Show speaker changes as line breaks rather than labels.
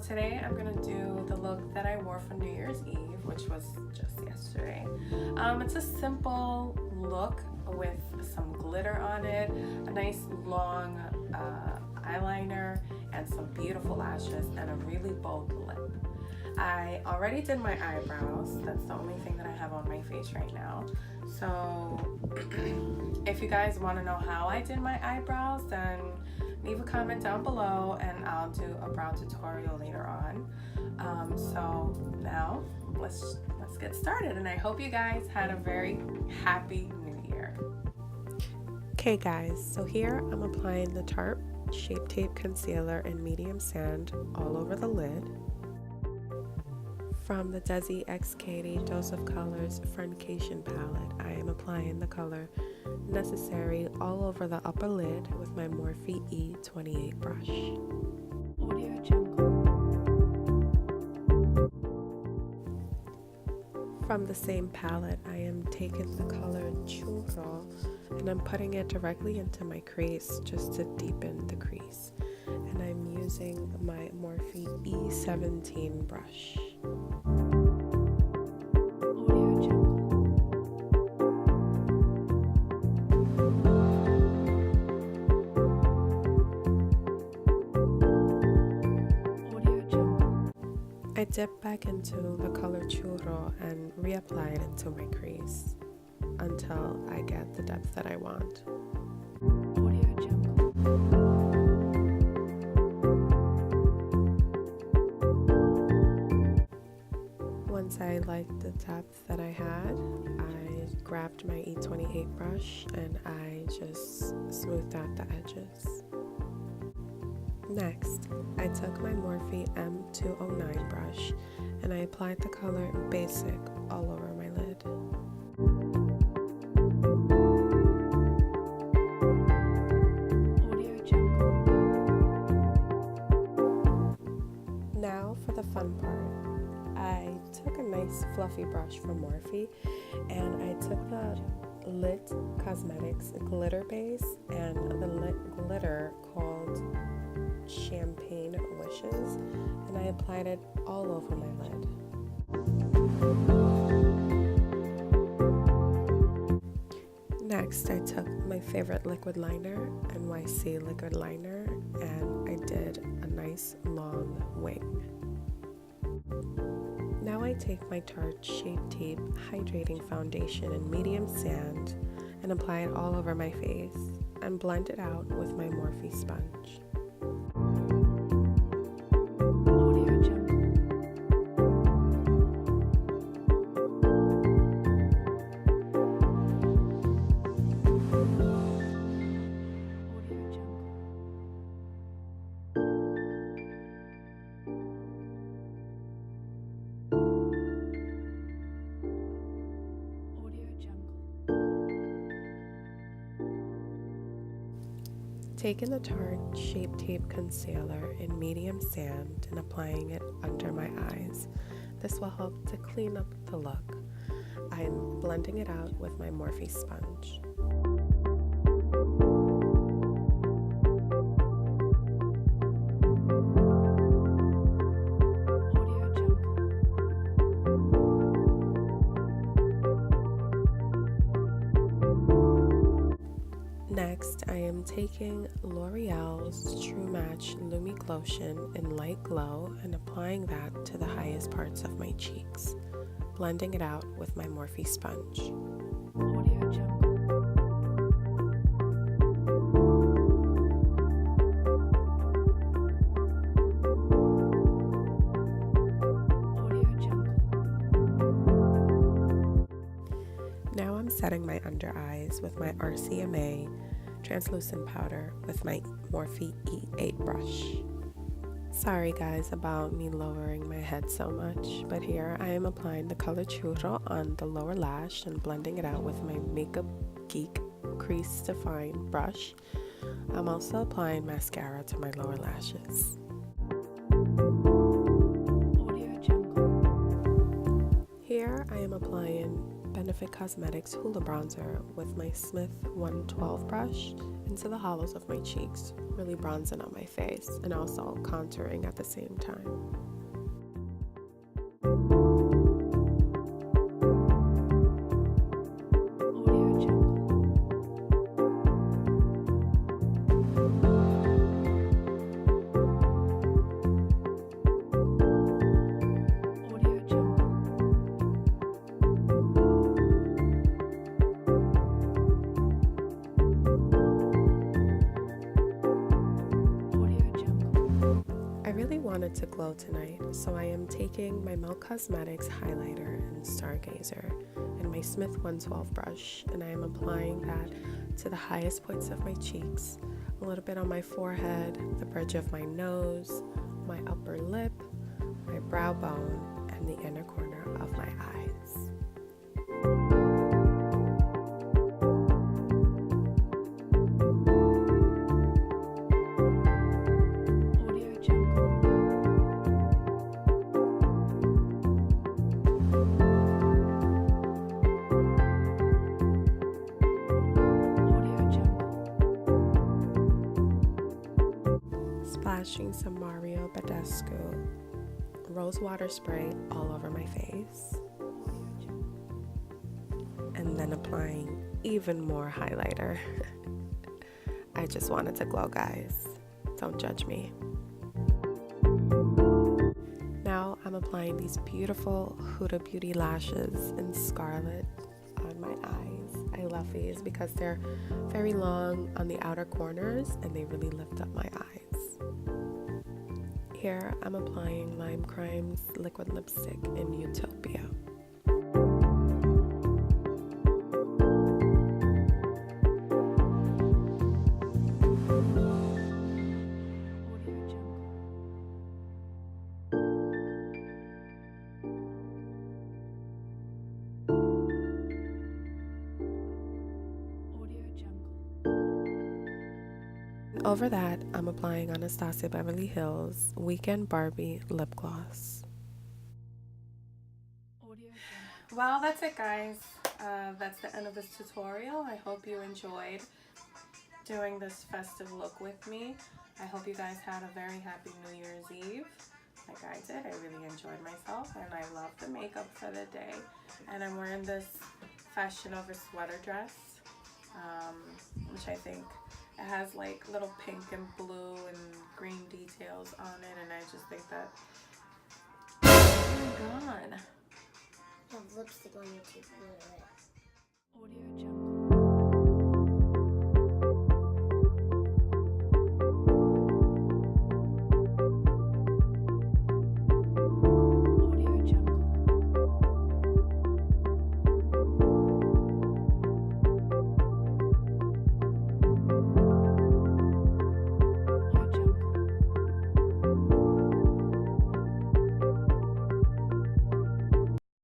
today I'm gonna do the look that I wore for New Year's Eve, which was just yesterday. It's a simple look with some glitter on it, a nice long eyeliner, and some beautiful lashes, and a really bold lip. I already did my eyebrows. That's the only thing that I have on my face right now. So if you guys want to know how I did my eyebrows, then leave a comment down below and I'll do a brow tutorial later on. So now let's get started, and I hope you guys had a very happy New Year.
Okay guys, so here I'm applying the Tarte Shape Tape Concealer in medium sand all over the lid. From the Desi x Katy Dose of Colors Friendcation palette, I am applying the color Necessary all over the upper lid with my Morphe E28 brush. Audio Jungle. From the same palette, I am taking the color Churro and I'm putting it directly into my crease just to deepen the crease. And I'm using my Morphe E17 brush. I dip back into the color Churro and reapply it into my crease until I get the depth that I want. Once I liked the depth that I had, I grabbed my E28 brush and I just smoothed out the edges. Next, I took my Morphe M209 brush and I applied the color Basic all over my lid. Now for the fun part. I took a nice fluffy brush from Morphe and I took the Lit Cosmetics glitter base and the lit glitter called Champagne Wishes, and I applied it all over my lid. Next, I took my favorite liquid liner, NYC liquid liner, and I did a nice long wing. Now I take my Tarte Shape Tape Hydrating Foundation in medium sand and apply it all over my face and blend it out with my Morphe sponge. Taking the Tarte Shape Tape Concealer in medium sand and applying it under my eyes. This will help to clean up the look. I'm blending it out with my Morphe sponge. Next, I am taking L'Oreal's True Match Lumi-Glotion in Light Glow and applying that to the highest parts of my cheeks, blending it out with my Morphe sponge. Audio Jungle. Audio Jungle. Now I'm setting my under eyes with my RCMA Translucent powder with my Morphe E8 brush. Sorry guys about me lowering my head so much, but here I am applying the color Churro on the lower lash and blending it out with my Makeup Geek Crease Define brush. I'm also applying mascara to my lower lashes. Here I am applying Benefit Cosmetics Hoola bronzer with my Smith 112 brush into the hollows of my cheeks, really bronzing on my face and also contouring at the same time. Wanted to glow tonight, so I am taking my Milk Cosmetics highlighter in Stargazer and my Smith 112 brush, and I am applying that to the highest points of my cheeks, a little bit on my forehead, the bridge of my nose, my upper lip, my brow bone, and the inner corner of my eyes. Splashing some Mario Badescu rose water spray all over my face, and then applying even more highlighter. I just wanted to glow, guys. Don't judge me. Now I'm applying these beautiful Huda Beauty lashes in Scarlet on my eyes. I love these because they're very long on the outer corners and they really lift up my eyes. Here I'm applying Limecrime's liquid lipstick in Utopia. Over that, I'm applying Anastasia Beverly Hills Weekend Barbie lip gloss.
Well, that's it, guys. That's the end of this tutorial. I hope you enjoyed doing this festive look with me. I hope you guys had a very happy New Year's Eve. Like I did, I really enjoyed myself, and I love the makeup for the day. And I'm wearing this Fashion Over sweater dress, which I think it has like little pink and blue and green details on it, and I just think that, oh my god,
You have lipstick on your teeth.
Audio Jungle.